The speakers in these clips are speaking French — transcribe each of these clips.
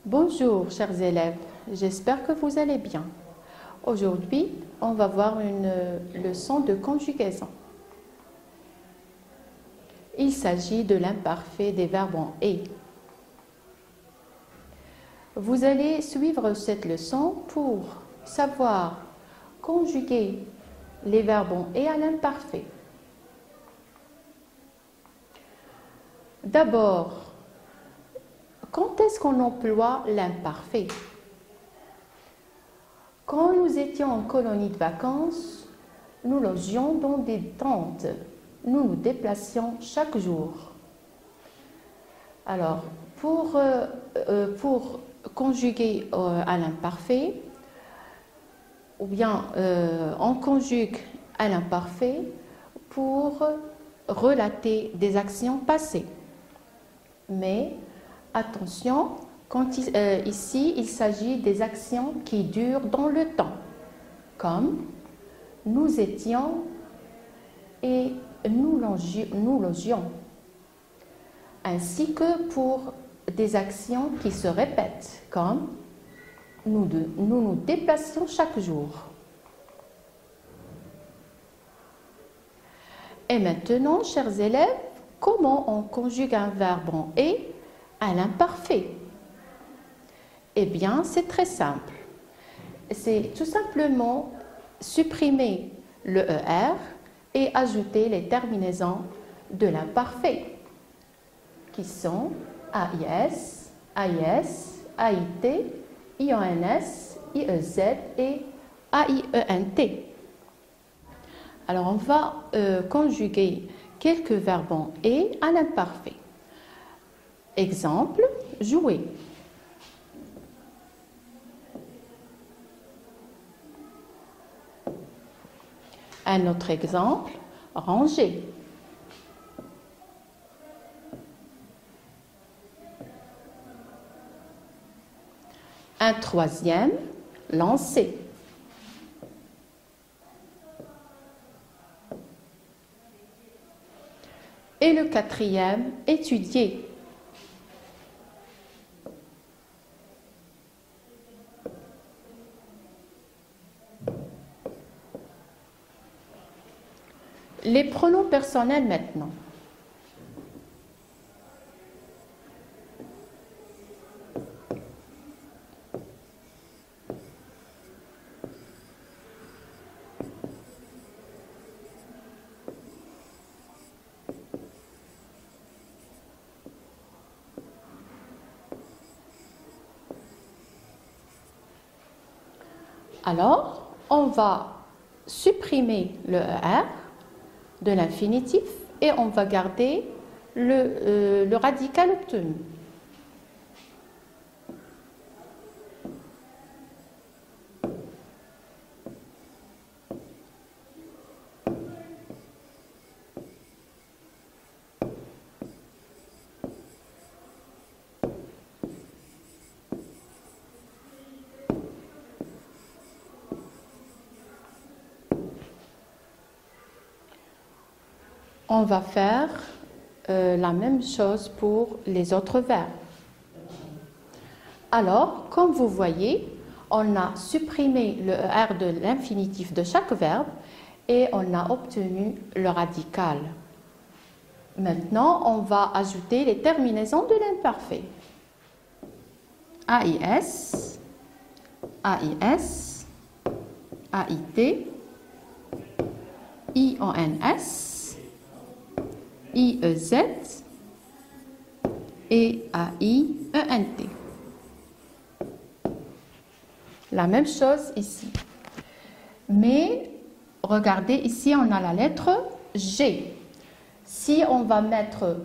Bonjour chers élèves, j'espère que vous allez bien. Aujourd'hui, on va voir une leçon de conjugaison. Il s'agit de l'imparfait des verbes en « et ». Vous allez suivre cette leçon pour savoir conjuguer les verbes en « et » à l'imparfait. D'abord, quand est-ce qu'on emploie l'imparfait? Quand nous étions en colonie de vacances, nous logions dans des tentes. Nous nous déplacions chaque jour. Alors, pour conjuguer à l'imparfait, ou bien on conjugue à l'imparfait pour relater des actions passées. Mais attention, ici il s'agit des actions qui durent dans le temps, comme nous étions et nous logions, ainsi que pour des actions qui se répètent, comme nous nous déplacions chaque jour. Et maintenant, chers élèves, comment on conjugue un verbe en « et » à l'imparfait? Eh bien, c'est très simple. C'est tout simplement supprimer le « er » et ajouter les terminaisons de l'imparfait, qui sont AIS, AIS, AIT, IONS, IEZ et AIENT. Alors, on va conjuguer quelques verbes en « et » à l'imparfait. Exemple, jouer. Un autre exemple, ranger. Un troisième, lancer. Et le quatrième, étudier. Les pronoms personnels maintenant. Alors, on va supprimer le « er » de l'infinitif et on va garder le radical obtenu. On va faire la même chose pour les autres verbes. Alors, comme vous voyez, on a supprimé le « er » de l'infinitif de chaque verbe et on a obtenu le radical. Maintenant, on va ajouter les terminaisons de l'imparfait. AIS, AIS, AIT, IONS, IEZ et AIENT. La même chose ici. Mais regardez, ici on a la lettre G. Si on va mettre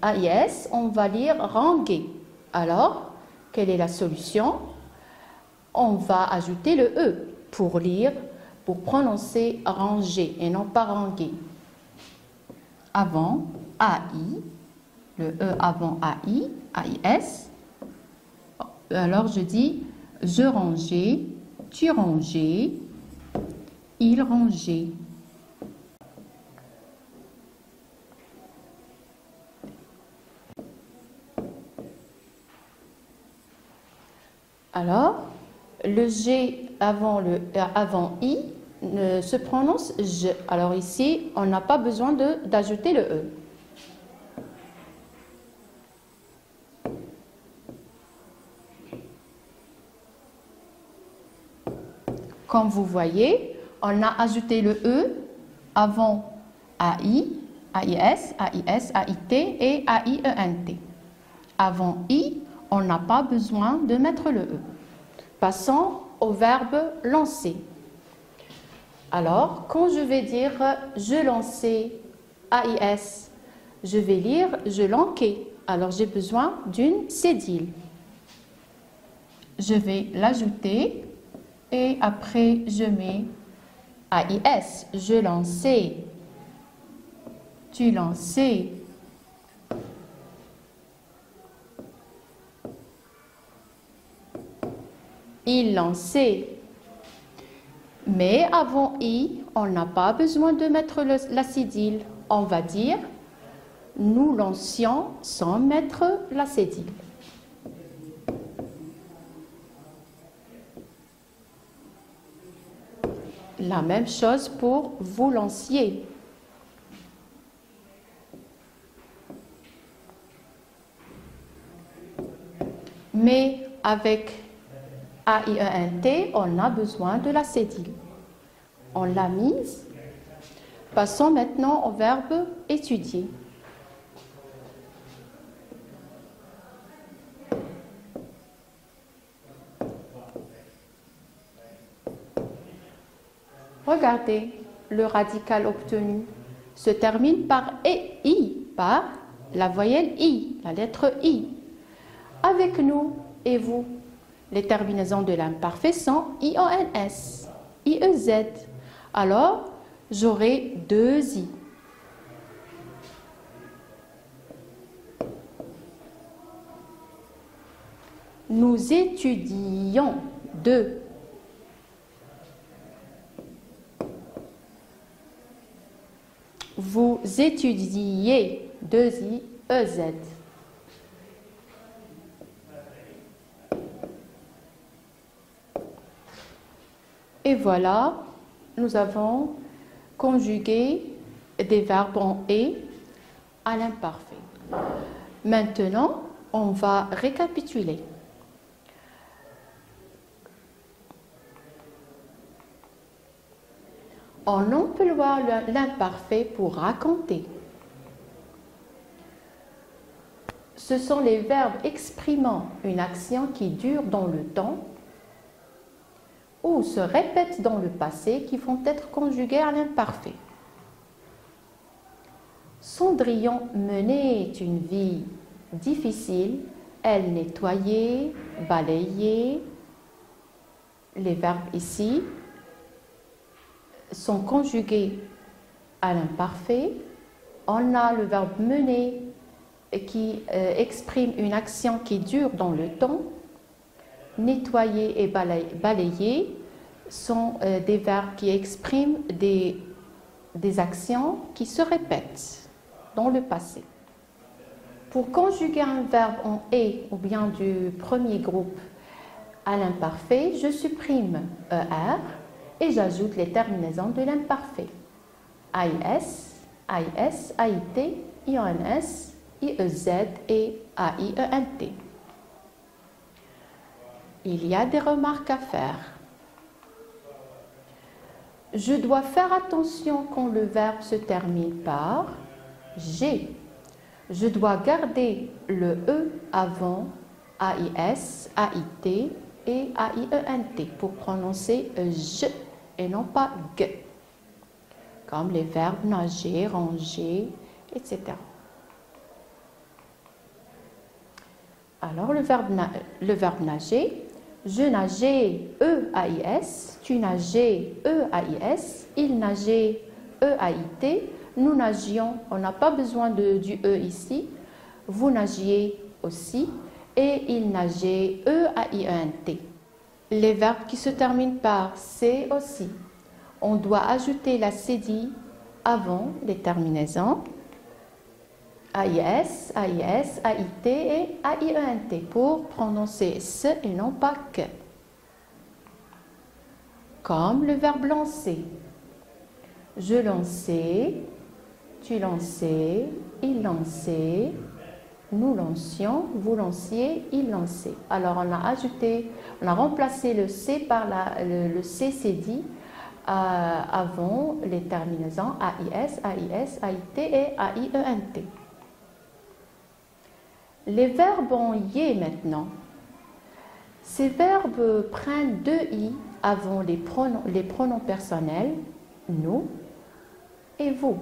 AIS, on va lire ranger. Alors, quelle est la solution? On va ajouter le E pour prononcer ranger et non pas ranger. Avant AI, le E avant AI, AIS. Alors je dis je rangeais, tu rangeais, il rangeait. Alors, le G avant I se prononce je. Alors ici, on n'a pas besoin d'ajouter le E. Comme vous voyez, on a ajouté le E avant AI, AIS, AIS, AIT et AIENT. Avant I, on n'a pas besoin de mettre le E. Passons au verbe lancer. Alors, quand je vais dire je lançais AIS, je vais lire je lanquais. Alors, j'ai besoin d'une cédille. Je vais l'ajouter et après je mets AIS, je lançais, tu lançais. Il lançait. Mais avant I, on n'a pas besoin de mettre la cédille. On va dire nous lancions sans mettre la cédille. La même chose pour vous lanciez. Mais avec AIENT, on a besoin de la cédille. On l'a mise. Passons maintenant au verbe étudier. Regardez, le radical obtenu se termine par I, par la voyelle I, la lettre I. Avec nous et vous, les terminaisons de l'imparfait sont IONS, IEZ. Alors, j'aurai deux I. Nous étudions deux. Vous étudiez deux I, EZ. Et voilà, nous avons conjugué des verbes en et à l'imparfait. Maintenant, on va récapituler. On emploie l'imparfait pour raconter. Ce sont les verbes exprimant une action qui dure dans le temps ou se répètent dans le passé qui vont être conjugués à l'imparfait. Cendrillon menait une vie difficile. Elle nettoyait, balayait. Les verbes ici sont conjugués à l'imparfait. On a le verbe mener qui exprime une action qui dure dans le temps. Nettoyer et balayer sont des verbes qui expriment des actions qui se répètent dans le passé. Pour conjuguer un verbe en et ou bien du premier groupe à l'imparfait, je supprime ER et j'ajoute les terminaisons de l'imparfait. AIS, AIS, AIT, IONS, IEZ et AIENT. Il y a des remarques à faire. Je dois faire attention quand le verbe se termine par G. Je dois garder le E avant AIS, AIT et AIENT pour prononcer je et non pas g, comme les verbes nager, ranger, etc. Alors, le verbe nager, je nageais, E-A-I-S, tu nageais, E-A-I-S, il nageait, E-A-I-T, nous nagions, on n'a pas besoin du E ici, vous nagiez aussi, et il nageait, E-A-I-E-N-T. Les verbes qui se terminent par C aussi, on doit ajouter la cédille avant les terminaisons. AIS, AIS, AIT et AIENT pour prononcer ce et non pas que. Comme le verbe lancer. Je lançais, tu lançais, il lançait, nous lancions, vous lanciez, il lançait. Alors on a remplacé le C par le CCD avant les terminaisons AIS, AIS, AIT et AIENT. Les verbes en yé maintenant. Ces verbes prennent deux i avant les pronoms personnels, nous et vous.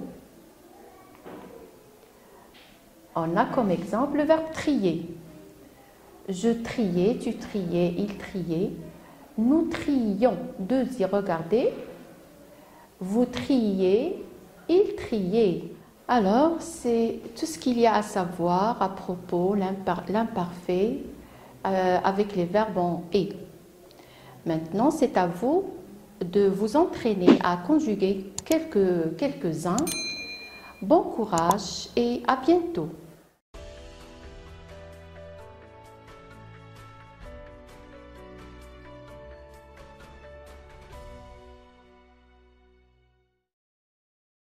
On a comme exemple le verbe trier. Je triais, tu triais, il triait. Nous trions, deux i, regardez. Vous triez, il triait. Alors, c'est tout ce qu'il y a à savoir à propos de l'imparfait avec les verbes en « et ». Maintenant, c'est à vous de vous entraîner à conjuguer quelques-uns. Bon courage et à bientôt.